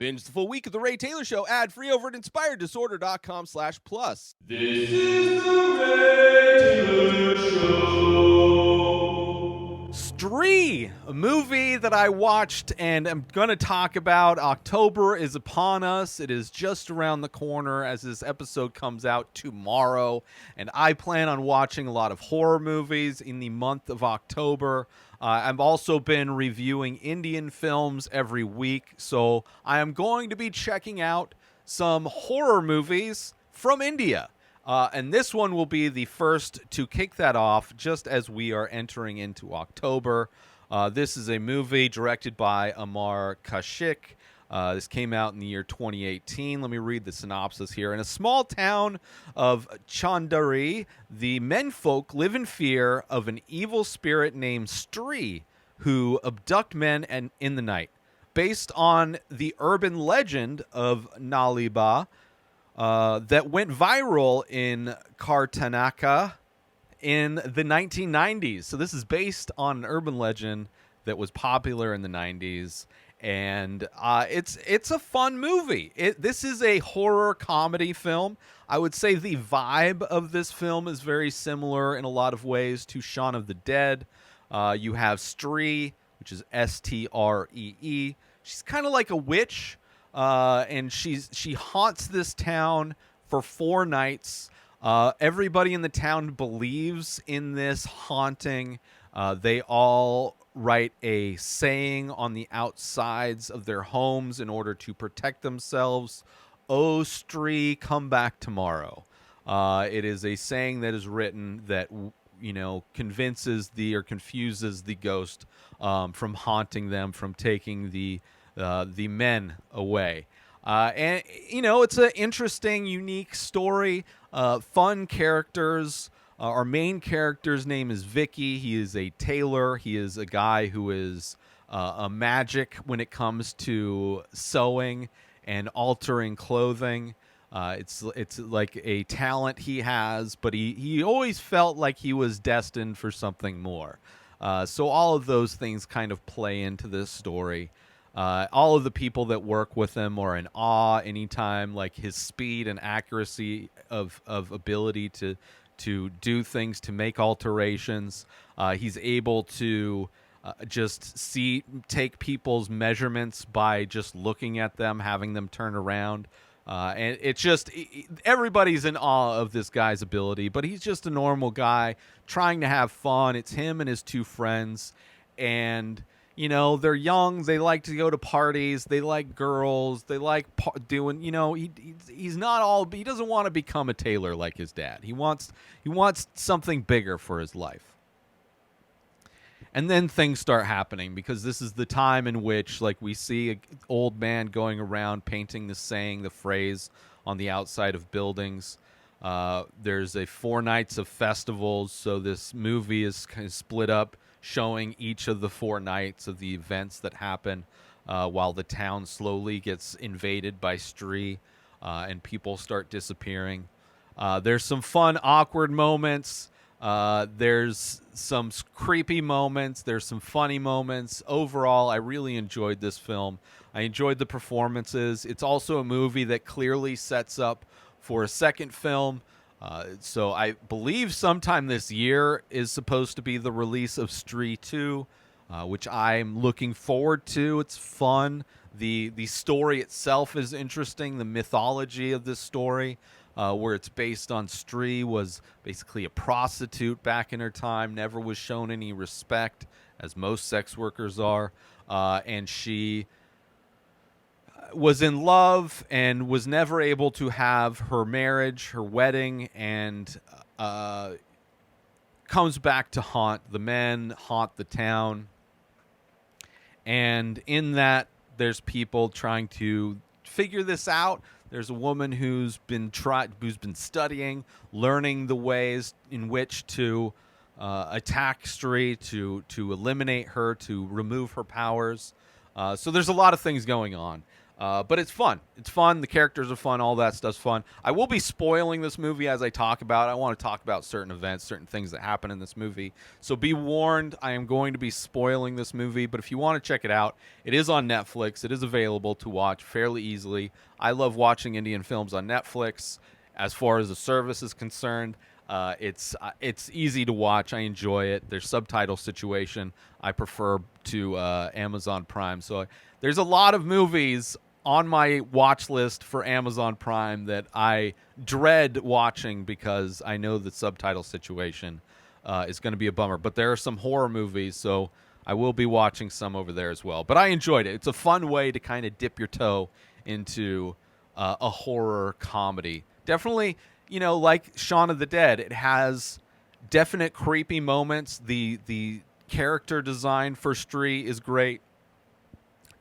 Binge the full week of The Ray Taylor Show ad-free over at inspireddisorder.com/plus. This is The Ray Taylor Show. Stree, a movie that I watched and I'm going to talk about. October is upon us. It is just around the corner as this episode comes out tomorrow. And I plan on watching a lot of horror movies in the month of October. I've also been reviewing Indian films every week, so I am going to be checking out some horror movies from India. And this one will be the first to kick that off just as we are entering into October. This is a movie directed by Amar Kaushik. This came out in the year 2018. Let me read the synopsis here. In a small town of Chanderi, the menfolk live in fear of an evil spirit named Stree, who abduct men in the night. Based on the urban legend of Nale Ba that went viral in Karnataka in the 1990s. So this is based on an urban legend that was popular in the 90s. And it's a fun movie. This is a horror comedy film. I would say the vibe of this film is very similar in a lot of ways to Shaun of the Dead. You have Stree, which is Stree. She's kind of like a witch, and she haunts this town for 4 nights. Everybody in the town believes in this haunting. They all write a saying on the outsides of their homes in order to protect themselves. "Oh, Stree, come back tomorrow." It is a saying that is written that, convinces or confuses the ghost from haunting them, from taking the men away. And it's an interesting, unique story. Fun characters. Our main character's name is Vicky. He is a tailor. He is a guy who is a magic when it comes to sewing and altering clothing. It's like a talent he has, but he always felt like he was destined for something more. So all of those things kind of play into this story. All of the people that work with him are in awe anytime, like his speed and accuracy of ability to do things, to make alterations. He's able to just take people's measurements by just looking at them, having them turn around. And it's just, everybody's in awe of this guy's ability, but he's just a normal guy trying to have fun. It's him and his 2 friends. And, they're young. They like to go to parties. They like girls. They like doing, he's not all, he doesn't want to become a tailor like his dad. He wants something bigger for his life. And then things start happening, because this is the time in which, like, we see an old man going around painting the saying, the phrase on the outside of buildings. There's 4 nights of festivals. So this movie is kind of split up, showing each of the 4 nights of the events that happen while the town slowly gets invaded by Stree and people start disappearing. There's some fun, awkward moments. There's some creepy moments. There's some funny moments. Overall, I really enjoyed this film. I enjoyed the performances. It's also a movie that clearly sets up for a second film. So I believe sometime this year is supposed to be the release of Stree 2, which I'm looking forward to. It's fun. The story itself is interesting. The mythology of this story, where it's based on Stree, was basically a prostitute back in her time, never was shown any respect, as most sex workers are, and she was in love and was never able to have her marriage, her wedding, and comes back to haunt the men, haunt the town. And in that, there's people trying to figure this out. There's a woman who's been studying, learning the ways in which to attack Stree, to eliminate her, to remove her powers. So there's a lot of things going on. But it's fun. It's fun. The characters are fun. All that stuff's fun. I will be spoiling this movie as I talk about it. I want to talk about certain events, certain things that happen in this movie. So be warned, I am going to be spoiling this movie. But if you want to check it out, it is on Netflix. It is available to watch fairly easily. I love watching Indian films on Netflix. As far as the service is concerned, it's easy to watch. I enjoy it. There's subtitle situation. I prefer to Amazon Prime. So there's a lot of movies on my watch list for Amazon Prime that I dread watching because I know the subtitle situation is going to be a bummer. But there are some horror movies, so I will be watching some over there as well. But I enjoyed it. It's a fun way to kind of dip your toe into a horror comedy. Definitely, like Shaun of the Dead, it has definite creepy moments. The character design for Stree is great.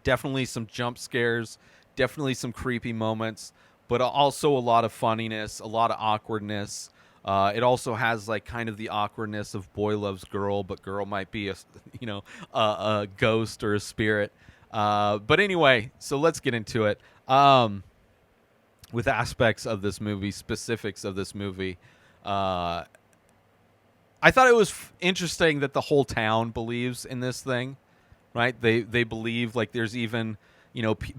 Definitely some jump scares, definitely some creepy moments, but also a lot of funniness, a lot of awkwardness. It also has like kind of the awkwardness of boy loves girl, but girl might be a ghost or a spirit. But anyway, so let's get into it. With aspects of this movie, specifics of this movie. I thought it was interesting that the whole town believes in this thing, right? They believe like there's even,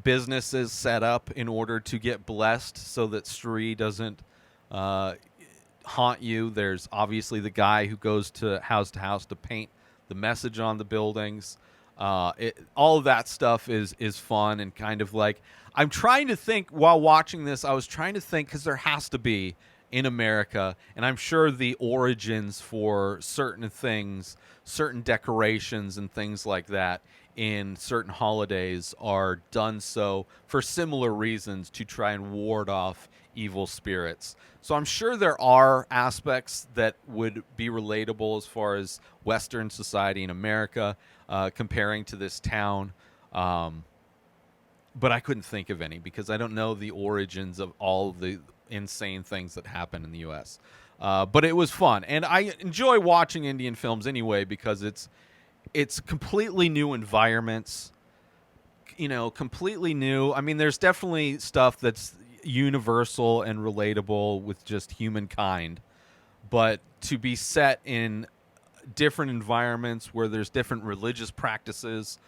businesses set up in order to get blessed so that Stree doesn't haunt you. There's obviously the guy who goes to house to paint the message on the buildings. All of that stuff is fun and kind of like, I'm trying to think while watching this, I was trying to think because there has to be in America, and I'm sure the origins for certain things, certain decorations and things like that in certain holidays are done so for similar reasons to try and ward off evil spirits. So I'm sure there are aspects that would be relatable as far as Western society in America comparing to this town. But I couldn't think of any because I don't know the origins of all the insane things that happen in the U.S. But it was fun. And I enjoy watching Indian films anyway because it's completely new environments, completely new. I mean, there's definitely stuff that's universal and relatable with just humankind. But to be set in different environments where there's different religious practices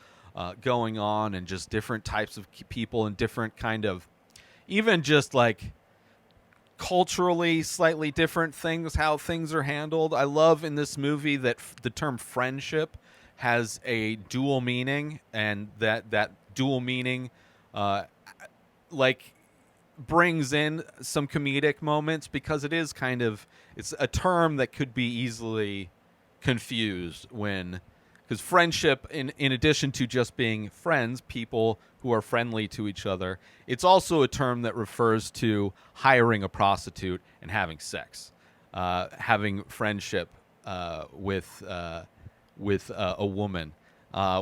going on and just different types of people and different kind of even just like culturally slightly different things, how things are handled. I love in this movie that the term friendship has a dual meaning, and that dual meaning like brings in some comedic moments because it's a term that could be easily confused because friendship, in addition to just being friends, people who are friendly to each other, it's also a term that refers to hiring a prostitute and having sex, having friendship with a woman,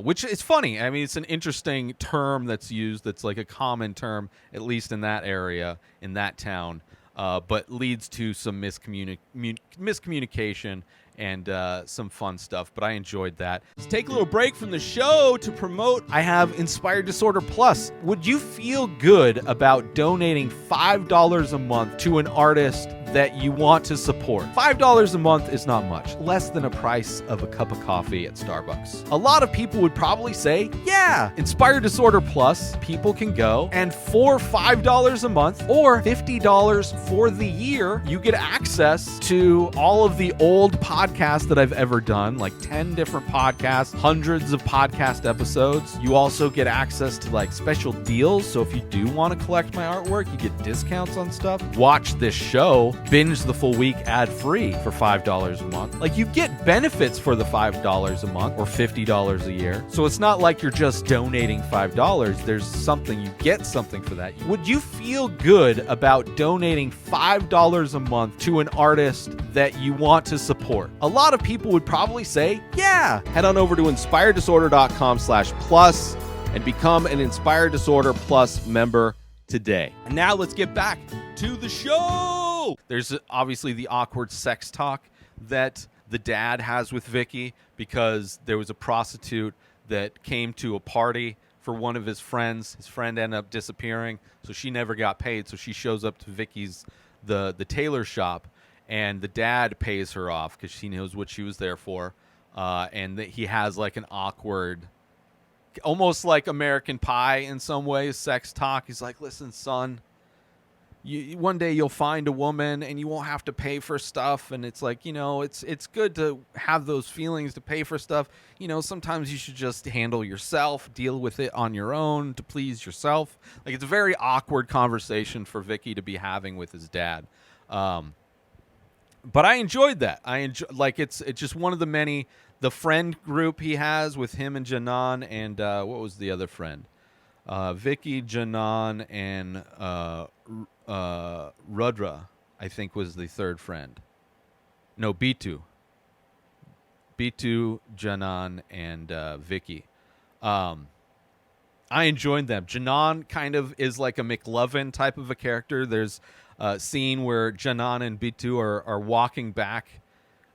which is funny. I mean, it's an interesting term that's used. That's like a common term, at least in that area, in that town, but leads to some miscommunication and some fun stuff, but I enjoyed that. Let's take a little break from the show to promote. I have Inspired Disorder Plus. Would you feel good about donating $5 a month to an artist that you want to support? $5 a month is not much, less than a price of a cup of coffee at Starbucks. A lot of people would probably say, yeah, Inspired Disorder Plus, people can go, and for $5 a month or $50 for the year, you get access to all of the old podcasts that I've ever done, like 10 different podcasts, hundreds of podcast episodes. You also get access to like special deals. So if you do want to collect my artwork, you get discounts on stuff. Watch this show, binge the full week ad-free for $5 a month. Like, you get benefits for the $5 a month or $50 a year. So it's not like you're just donating $5. There's something, you get something for that. Would you feel good about donating $5 a month to an artist that you want to support? A lot of people would probably say, yeah. Head on over to inspireddisorder.com/plus and become an Inspired Disorder Plus member today. And now let's get back to the show. There's obviously the awkward sex talk that the dad has with Vicky because there was a prostitute that came to a party for one of his friends. His friend ended up disappearing, so she never got paid. So she shows up to Vicky's the tailor shop, and the dad pays her off because she knows what she was there for. And that he has like an awkward, almost like American Pie in some ways, sex talk. He's like, "Listen, son, one day you'll find a woman and you won't have to pay for stuff." And it's like, it's good to have those feelings to pay for stuff. Sometimes you should just handle yourself, deal with it on your own to please yourself. Like, it's a very awkward conversation for Vicky to be having with his dad. But I enjoyed that. It's just one of the many, the friend group he has with him and Janan and what was the other friend? Vicky, Janan, and Rudra, I think, was the third friend. No, Bitu. Bitu, Janan, and Vicky. I enjoyed them. Janan kind of is like a McLovin type of a character. There's a scene where Janan and Bitu are walking back,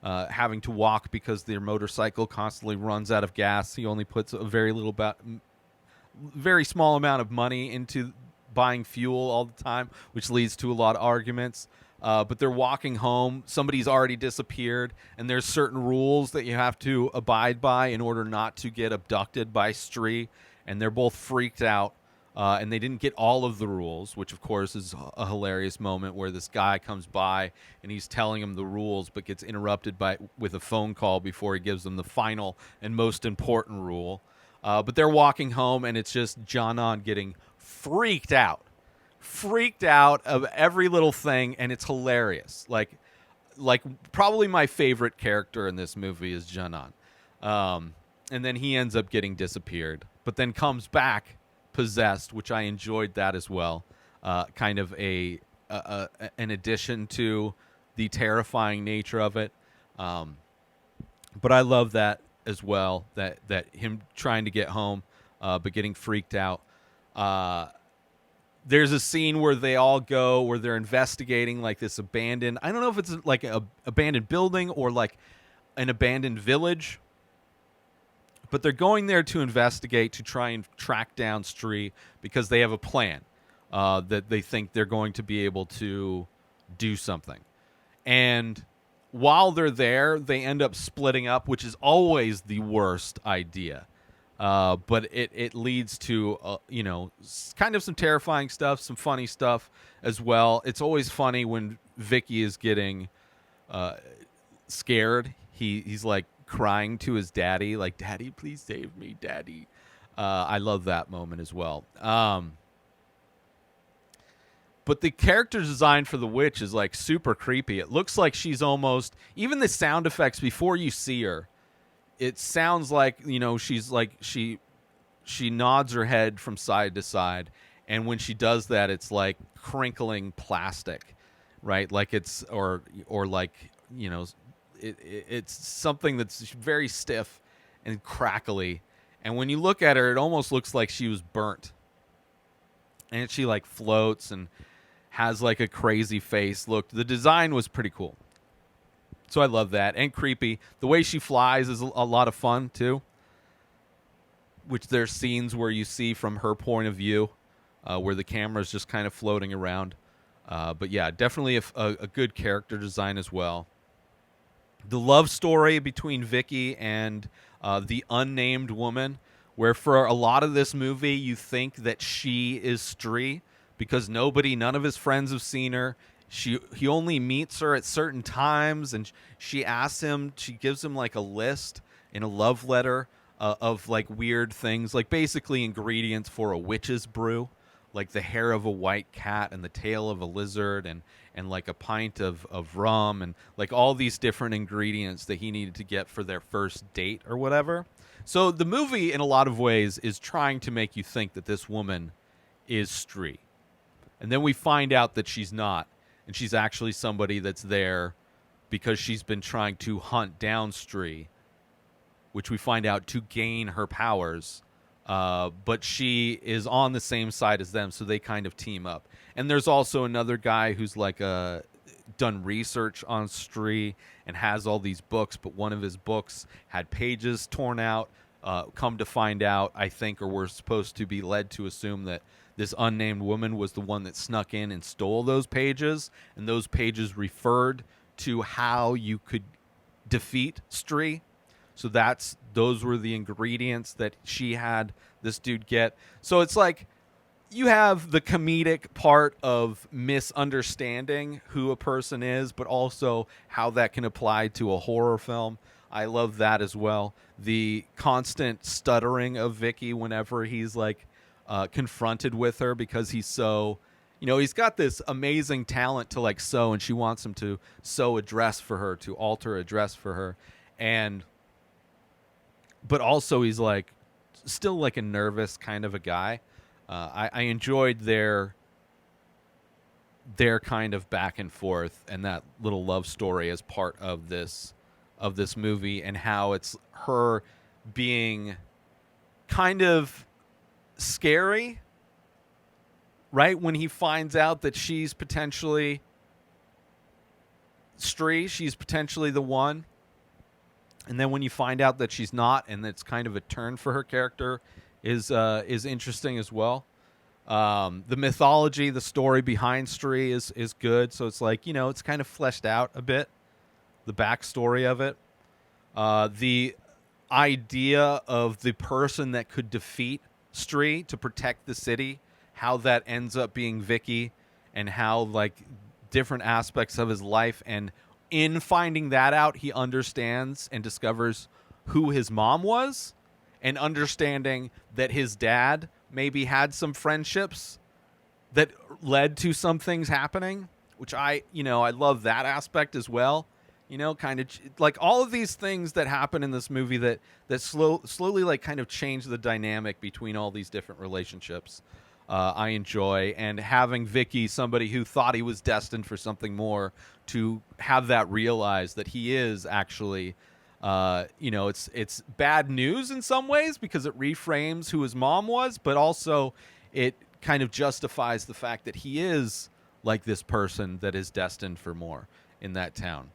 having to walk because their motorcycle constantly runs out of gas. He only puts a very small amount of money into buying fuel all the time, which leads to a lot of arguments. But they're walking home. Somebody's already disappeared, and there's certain rules that you have to abide by in order not to get abducted by Stree. And they're both freaked out, and they didn't get all of the rules, which, of course, is a hilarious moment where this guy comes by and he's telling them the rules, but gets interrupted with a phone call before he gives them the final and most important rule. But they're walking home, and it's just Janan getting freaked out of every little thing, and it's hilarious. Like probably my favorite character in this movie is Janan. And then he ends up getting disappeared, but then comes back possessed, which I enjoyed that as well. Kind of an addition to the terrifying nature of it. But I love that as well, that him trying to get home, but getting freaked out. There's a scene where they all go, where they're investigating like this abandoned, I don't know if it's like a abandoned building or like an abandoned village, but they're going there to investigate, to try and track down Stree because they have a plan that they think they're going to be able to do something. And while they're there, they end up splitting up, which is always the worst idea. But it leads to, kind of some terrifying stuff, some funny stuff as well. It's always funny when Vicky is getting scared. He's like crying to his daddy, like, "Daddy, please save me, Daddy." I love that moment as well. But the character design for the witch is like super creepy. It looks like she's almost, even the sound effects before you see her, it sounds like, she's like, she nods her head from side to side. And when she does that, it's like crinkling plastic, right? Like it's, or like, it's something that's very stiff and crackly. And when you look at her, it almost looks like she was burnt. And she like floats and has like a crazy face look. The design was pretty cool. So I love that. And creepy. The way she flies is a lot of fun too. Which there's scenes where you see from her point of view, where the camera's just kind of floating around. But yeah, definitely a good character design as well. The love story between Vicky and the unnamed woman, where for a lot of this movie you think that she is Stree because none of his friends have seen her. He only meets her at certain times, and she gives him like a list in a love letter of like weird things, like basically ingredients for a witch's brew, like the hair of a white cat and the tail of a lizard and like a pint of rum and like all these different ingredients that he needed to get for their first date or whatever. So the movie, in a lot of ways, is trying to make you think that this woman is Stree. And then we find out that she's not. And she's actually somebody that's there because she's been trying to hunt down Stree, which we find out to gain her powers. But she is on the same side as them, so they kind of team up. And there's also another guy who's like done research on Stree and has all these books, but one of his books had pages torn out come to find out, I think, or we're supposed to be led to assume that this unnamed woman was the one that snuck in and stole those pages, and those pages referred to how you could defeat Stree. So those were the ingredients that she had this dude get. So it's like you have the comedic part of misunderstanding who a person is, but also how that can apply to a horror film. I love that as well. The constant stuttering of Vicky whenever he's like confronted with her, because he's so, he's got this amazing talent to like sew, and she wants him to sew a dress for her, to alter a dress for her. But also he's like still like a nervous kind of a guy. I enjoyed their kind of back and forth and that little love story as part of this movie, and how it's her being kind of scary, right? When he finds out that she's potentially Stree, she's potentially the one. And then when you find out that she's not, and it's kind of a turn for her character, is interesting as well. The mythology, the story behind Stree is good. So it's like, it's kind of fleshed out a bit, the backstory of it. The idea of the person that could defeat Stree to protect the city, how that ends up being Vicky, and how like different aspects of his life, and in finding that out, he understands and discovers who his mom was, and understanding that his dad maybe had some friendships that led to some things happening, which I love that aspect as well. Kind of like all of these things that happen in this movie that slowly like kind of change the dynamic between all these different relationships. I enjoy, and having Vicky, somebody who thought he was destined for something more, to have that realize that he is actually, it's bad news in some ways because it reframes who his mom was, but also it kind of justifies the fact that he is like this person that is destined for more in that town.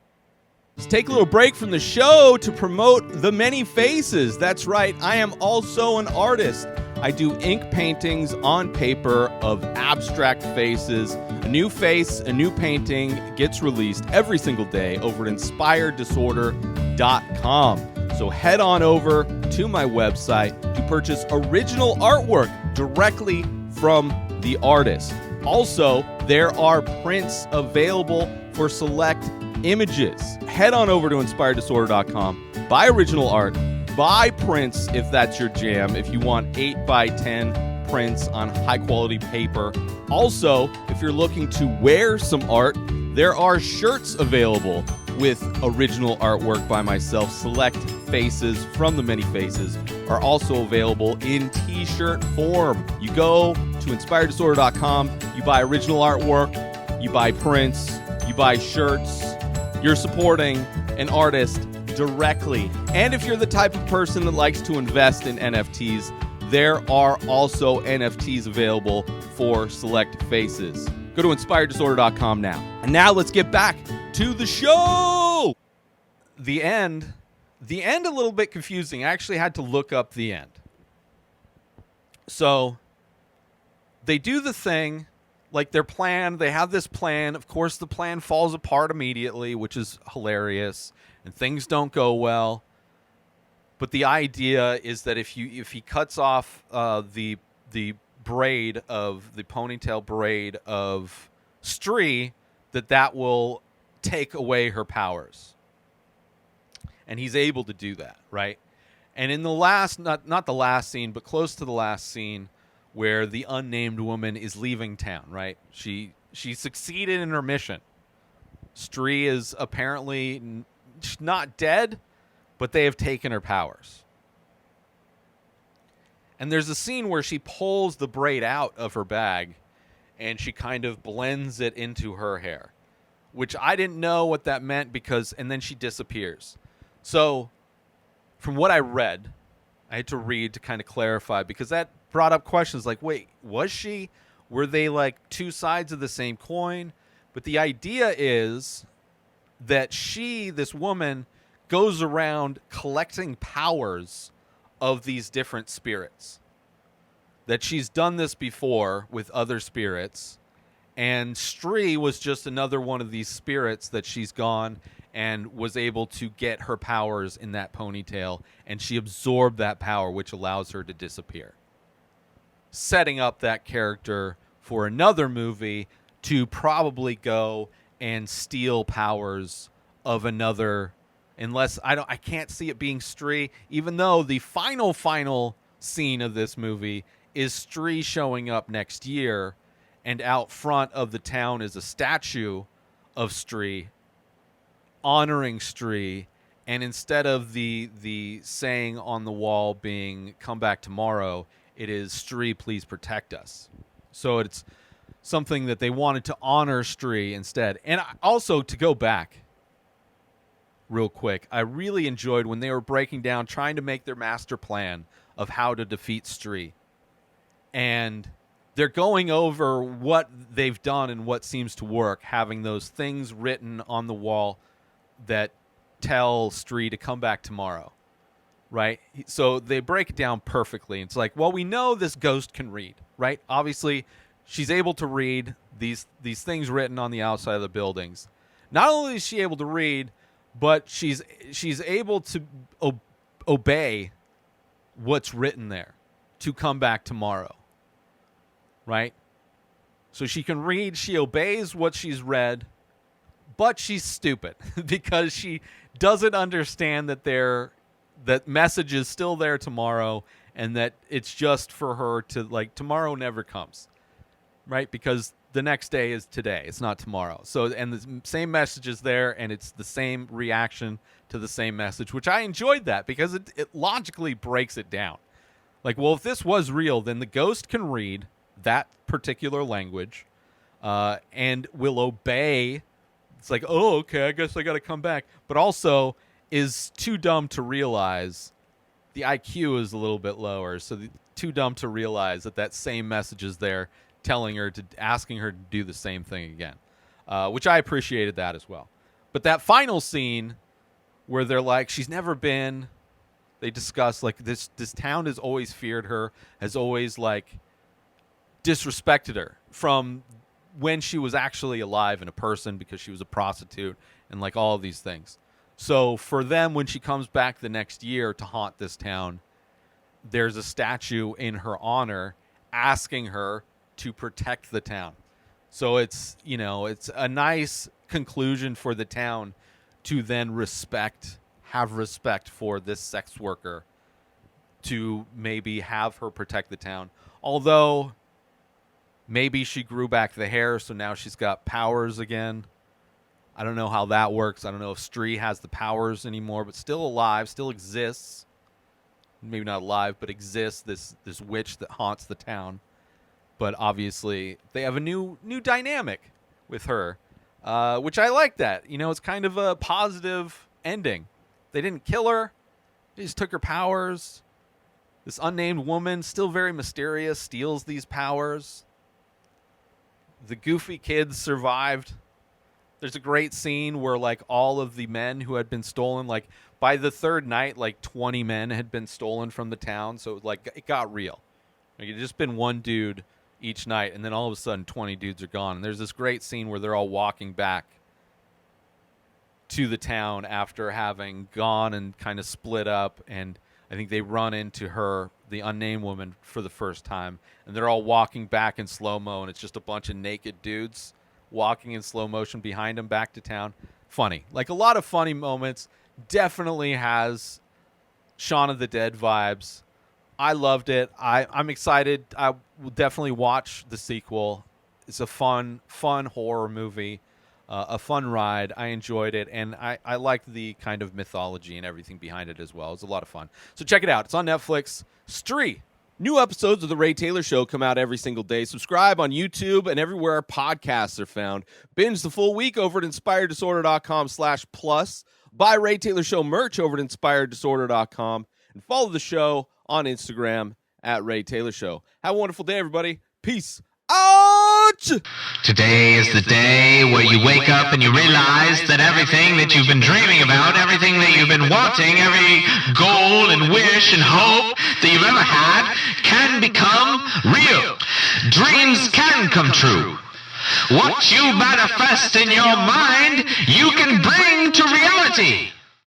Let's take a little break from the show to promote The Many Faces. That's right, I am also an artist. I do ink paintings on paper of abstract faces. A new face, a new painting gets released every single day over at inspireddisorder.com. So head on over to my website to purchase original artwork directly from the artist. Also, there are prints available for select images. Head on over to inspireddisorder.com, buy original art, buy prints if that's your jam, if you want 8x10 prints on high quality paper. Also, if you're looking to wear some art, there are shirts available with original artwork by myself. Select faces from The Many Faces are also available in t-shirt form. You go to inspireddisorder.com, you buy original artwork, you buy prints, you buy shirts. You're supporting an artist directly. And if you're the type of person that likes to invest in NFTs, there are also NFTs available for select faces. Go to inspireddisorder.com now. And now let's get back to the show. The end a little bit confusing. I actually had to look up the end. So they do the thing, like their plan, they have this plan. Of course, the plan falls apart immediately, which is hilarious, and things don't go well. But the idea is that if he cuts off the braid of the ponytail braid of Stree, that will take away her powers. And he's able to do that, right? And in the last, not the last scene, but close to the last scene, where the unnamed woman is leaving town, right? She succeeded in her mission. Stree is apparently not dead, but they have taken her powers. And there's a scene where she pulls the braid out of her bag and she kind of blends it into her hair, which I didn't know what that meant and then she disappears. So from what I read, I had to read to kind of clarify, because that brought up questions like, wait, were they like two sides of the same coin? But the idea is that this woman, goes around collecting powers of these different spirits. That she's done this before with other spirits, and Stree was just another one of these spirits that she's gone and was able to get her powers in that ponytail, and she absorbed that power, which allows her to disappear. Setting up that character for another movie to probably go and steal powers of another, unless I can't see it being Stree, even though the final scene of this movie is Stree showing up next year, and out front of the town is a statue of Stree honoring Stree, and instead of the saying on the wall being "come back tomorrow," it is "Stree, please protect us." So it's something that they wanted to honor Stree instead. And also, to go back real quick, I really enjoyed when they were breaking down, trying to make their master plan of how to defeat Stree. And they're going over what they've done and what seems to work, having those things written on the wall that tell Stree to come back tomorrow, right? So they break it down perfectly. It's like, well, we know this ghost can read, right? Obviously, she's able to read these things written on the outside of the buildings. Not only is she able to read, but she's able to obey what's written there to come back tomorrow, right? So she can read, she obeys what she's read, but she's stupid because she doesn't understand that message is still there tomorrow, and that it's just for her to, like, tomorrow never comes, right? Because the next day is today, it's not tomorrow. So, and the same message is there, and it's the same reaction to the same message, which I enjoyed that because it logically breaks it down. Like, well, if this was real, then the ghost can read that particular language and will obey. It's like, oh, okay, I guess I got to come back. But also is too dumb to realize the IQ is a little bit lower. So too dumb to realize that same message is there, asking her to do the same thing again, which I appreciated that as well. But that final scene where they're like, she's never been, they discuss, like, this town has always feared her, has always, like, disrespected her from when she was actually alive and a person, because she was a prostitute and, like, all of these things. So for them, when she comes back the next year to haunt this town, there's a statue in her honor asking her to protect the town. So it's a nice conclusion for the town to then have respect for this sex worker, to maybe have her protect the town. Although maybe she grew back the hair, so now she's got powers again. I don't know how that works. I don't know if Stree has the powers anymore, but still alive, still exists. Maybe not alive, but exists, this witch that haunts the town. But obviously, they have a new dynamic with her, which I like that. It's kind of a positive ending. They didn't kill her. They just took her powers. This unnamed woman, still very mysterious, steals these powers. The goofy kids survived. There's a great scene where, like, all of the men who had been stolen, like, by the third night, like, 20 men had been stolen from the town. So, like, it got real. Like, it had just been one dude each night, and then all of a sudden 20 dudes are gone. And there's this great scene where they're all walking back to the town after having gone and kind of split up, and I think they run into her, the unnamed woman, for the first time, and they're all walking back in slow-mo, and it's just a bunch of naked dudes walking in slow motion behind them back to town. Funny. Like, a lot of funny moments. Definitely has Shaun of the Dead vibes. I loved it. I'm excited. I will definitely watch the sequel. It's a fun horror movie. A fun ride. I enjoyed it, and I liked the kind of mythology and everything behind it as well. It was a lot of fun. So check it out. It's on Netflix. Stree. New episodes of The Ray Taylor Show come out every single day. Subscribe on YouTube and everywhere our podcasts are found. Binge the full week over at inspireddisorder.com/plus. Buy Ray Taylor Show merch over at inspireddisorder.com. And follow the show on Instagram at Ray Taylor Show. Have a wonderful day, everybody. Peace out! Today is the day where you wake up and you realize that everything that you've been dreaming about, everything that you've been wanting, every goal and wish and hope that you've ever had can become real. Dreams can come true. What you manifest in your mind, you can bring to reality.